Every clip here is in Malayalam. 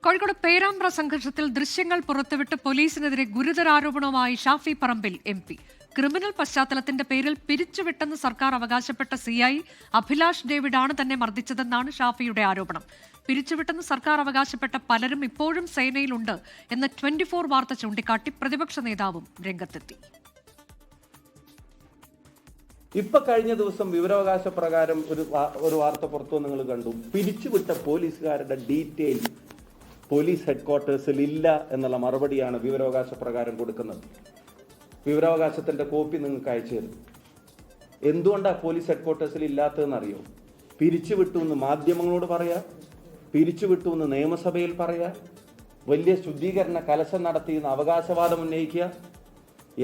കോഴിക്കോട് പേരാമ്പ്ര സംഘർഷത്തിൽ ദൃശ്യങ്ങൾ പുറത്തുവിട്ട് പോലീസിനെതിരെ ഗുരുതര ആരോപണവുമായി ഷാഫി പറമ്പിൽ MP. ക്രിമിനൽ പശ്ചാത്തലത്തിന്റെ പേരിൽ പിരിച്ചുവിട്ടെന്ന് സർക്കാർ അവകാശപ്പെട്ട CI അഭിലാഷ് ഡേവിഡാണ് തന്നെ മർദ്ദിച്ചതെന്നാണ് ഷാഫിയുടെ ആരോപണം. പിരിച്ചുവിട്ടെന്ന് സർക്കാർ അവകാശപ്പെട്ട പലരും ഇപ്പോഴും സേനയിലുണ്ട് എന്ന് 24 വാർത്ത ചൂണ്ടിക്കാട്ടി പ്രതിപക്ഷ നേതാവും രംഗത്തെത്തി. ഇപ്പൊ കഴിഞ്ഞ ദിവസം വിവരാവകാശ പ്രകാരം ഒരു വാർത്ത പുറത്തു നിങ്ങൾ കണ്ടു. പിരിച്ചുവിട്ട പോലീസുകാരുടെ ഡീറ്റെയിൽ പോലീസ് ഹെഡ്ക്വാർട്ടേഴ്സിൽ ഇല്ല എന്നുള്ള മറുപടിയാണ് വിവരാവകാശ പ്രകാരം കൊടുക്കുന്നത്. വിവരാവകാശത്തിന്റെ കോപ്പി നിങ്ങൾക്ക് അയച്ചു തരും. എന്തുകൊണ്ടാണ് പോലീസ് ഹെഡ്ക്വാർട്ടേഴ്സിൽ ഇല്ലാത്തതെന്ന് അറിയോ? പിരിച്ചുവിട്ടു എന്ന് മാധ്യമങ്ങളോട് പറയാ, പിരിച്ചുവിട്ടു എന്ന് നിയമസഭയിൽ പറയാ, വലിയ ശുദ്ധീകരണ കലശം നടത്തിയെന്ന് അവകാശവാദം ഉന്നയിക്കുക,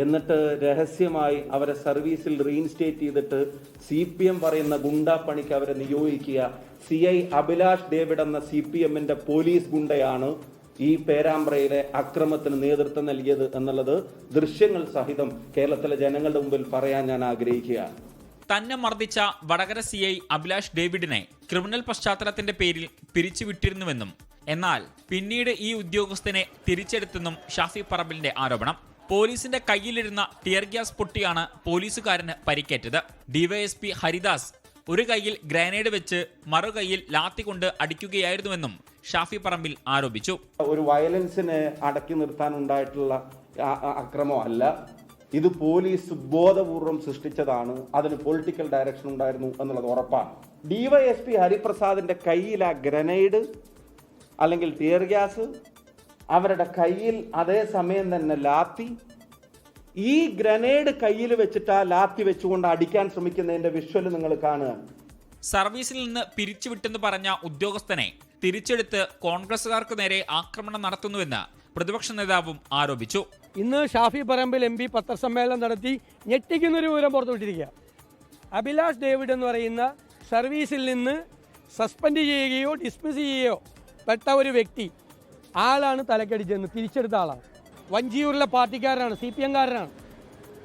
എന്നിട്ട് രഹസ്യമായി അവരെ സർവീസിൽ റീഇൻസ്റ്റേറ്റ് ചെയ്തിട്ട് CPM പറയുന്ന ഗുണ്ടാപ്പണിക്ക് അവരെ നിയോഗിക്കുക. CI അഭിലാഷ് ഡേവിഡ് എന്ന CPMന്റെ പോലീസ് ഗുണ്ടയാണ് ഈ പേരാമ്പ്രയിലെ അക്രമത്തിന് നേതൃത്വം നൽകിയത് എന്നുള്ളത് ദൃശ്യങ്ങൾ സഹിതം കേരളത്തിലെ ജനങ്ങളുടെ മുമ്പിൽ പറയാൻ ഞാൻ ആഗ്രഹിക്കുകയാണ്. തന്നെ മർദ്ദിച്ച വടകര CI അഭിലാഷ് ഡേവിഡിനെ ക്രിമിനൽ പശ്ചാത്തലത്തിന്റെ പേരിൽ പിരിച്ചുവിട്ടിരുന്നുവെന്നും എന്നാൽ പിന്നീട് ഈ ഉദ്യോഗസ്ഥനെ തിരിച്ചെടുത്തെന്നും ഷാഫി പറമ്പിലിന്റെ ആരോപണം. പോലീസിന്റെ കയ്യിലിരുന്ന ടിയർ ഗ്യാസ് പൊട്ടിയാണ് പോലീസുകാരന് പരിക്കേറ്റത്. DYSP ഹരിദാസ് ഒരു കൈയിൽ ഗ്രാനേഡ് വെച്ച് മറു കൈയിൽ ലാത്തി കൊണ്ട് അടിക്കുകയായിരുന്നുവെന്നും ഷാഫി പറമ്പിൽ ആരോപിച്ചു. ഒരു വയലൻസിനെ അടക്കി നിർത്താൻ ഉണ്ടായിട്ടുള്ള അക്രമം അല്ല ഇത്, പോലീസ് ബോധപൂർവം സൃഷ്ടിച്ചതാണ്. അതിന് പൊളിറ്റിക്കൽ ഡയറക്ഷൻ ഉണ്ടായിരുന്നു എന്നുള്ളത് ഉറപ്പാണ്. DYSP ഹരിപ്രസാദിന്റെ കയ്യിൽ ആ ഗ്രനേഡ് അല്ലെങ്കിൽ ടിയർ ഗ്യാസ്, അവരുടെ കയ്യിൽ അതേ സമയം തന്നെ ലാത്തി, ഈ ഗ്രനേഡ് കയ്യിൽ വെച്ചിട്ട് ആ ലാത്തി വെച്ചുകൊണ്ട് അടിക്കാൻ ശ്രമിക്കുന്നതിന്റെ വിഷ്വൽ നിങ്ങൾ കാണുക. സർവീസിൽ നിന്ന് പിരിച്ചുവിട്ടെന്ന് പറഞ്ഞ ഉദ്യോഗസ്ഥനെ തിരിച്ചെടുത്ത് കോൺഗ്രസുകാർക്ക് നേരെ ആക്രമണം നടത്തുന്നുവെന്ന് പ്രതിപക്ഷ നേതാവും ആരോപിച്ചു. ഇന്ന് ഷാഫി പറമ്പിൽ MP പത്രസമ്മേളനം നടത്തി ഞെട്ടിക്കുന്നൊരു വിവരം പുറത്തുവിട്ടിരിക്കുക. അഭിലാഷ് ഡേവിഡ് എന്ന് പറയുന്ന സർവീസിൽ നിന്ന് സസ്പെൻഡ് ചെയ്യുകയോ ഡിസ്മിസ് ചെയ്യുകയോ പെട്ട ഒരു വ്യക്തി ആളാണ് തലക്കടിച്ചെന്ന് തിരിച്ചെടുത്ത ആളാണ്. വഞ്ചിയൂരിലെ പാർട്ടിക്കാരനാണ്, CPM-കാരനാണ്.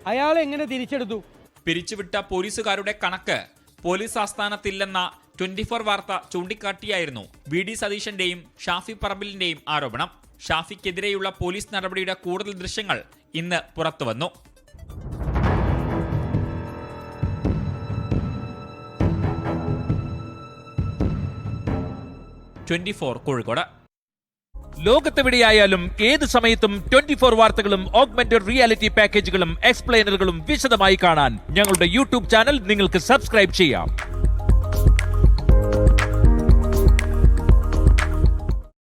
അയാളെ എങ്ങനെ തിരിച്ചെടുത്തു? പിരിച്ചുവിട്ട പോലീസുകാരുടെ കണക്ക് പോലീസ് ആസ്ഥാനത്തില്ലെന്ന 24 വാർത്ത ചൂണ്ടിക്കാട്ടിയായിരുന്നു VD സതീശന്റെയും ഷാഫി പറമ്പിലിന്റെയും ആരോപണം. ഷാഫിക്കെതിരെയുള്ള പോലീസ് നടപടിയുടെ കൂടുതൽ ദൃശ്യങ്ങൾ ഇന്ന് പുറത്തുവന്നു. 24 കോഴിക്കോട്. ലോകത്തെവിടെയായാലും ഏത് സമയത്തും 24 വാർത്തകളും ഓഗ്മെന്റഡ് റിയാലിറ്റി പാക്കേജുകളും എക്സ്പ്ലെയിനറുകളും വിശദമായി കാണാൻ ഞങ്ങളുടെ YouTube ചാനൽ നിങ്ങൾക്ക് സബ്സ്ക്രൈബ് ചെയ്യാം.